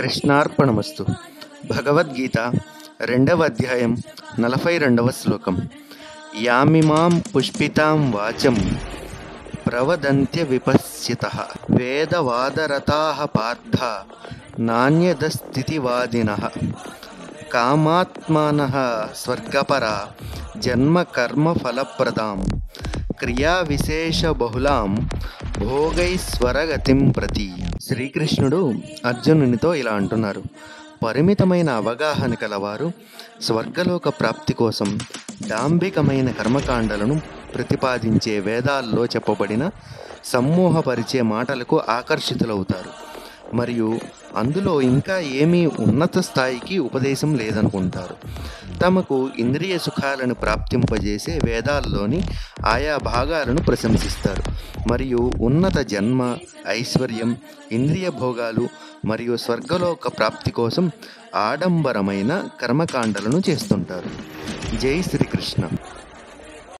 కృష్ణార్పణమస్తు. భగవద్గీత 2వ అధ్యాయం 42వ శ్లోకం. యామిమాం పుష్పితాం వాచం ప్రవదంత్య విపశ్చితః వేదవాదరతాః పార్థ నాణ్యదస్థితివాదినః కామాత్మానః స్వర్గపరా జన్మ కర్మ ఫలప్రదాం క్రియా విశేష బహుళాం భోగైశ్వరగతిం ప్రతి. శ్రీకృష్ణుడు అర్జునునితో ఇలా అంటున్నారు: పరిమితమైన అవగాహన కలవారు స్వర్గలోక ప్రాప్తి కోసం డాంబికమైన కర్మకాండలను ప్రతిపాదించే వేదాల్లో చెప్పబడిన సమ్మోహపరిచే మాటలకు ఆకర్షితులవుతారు. మరియు అందులో ఇంకా ఏమీ ఉన్నత స్థాయికి ఉపదేశం లేదనుకుంటారు. తమకు ఇంద్రియ సుఖాలను ప్రాప్తింపజేసే వేదాల్లోని ఆయా భాగాలను ప్రశంసిస్తారు. మరియు ఉన్నత జన్మ, ఐశ్వర్యం, ఇంద్రియ భోగాలు మరియు స్వర్గలోక ప్రాప్తి కోసం ఆడంబరమైన కర్మకాండలను చేస్తుంటారు. జై శ్రీకృష్ణ.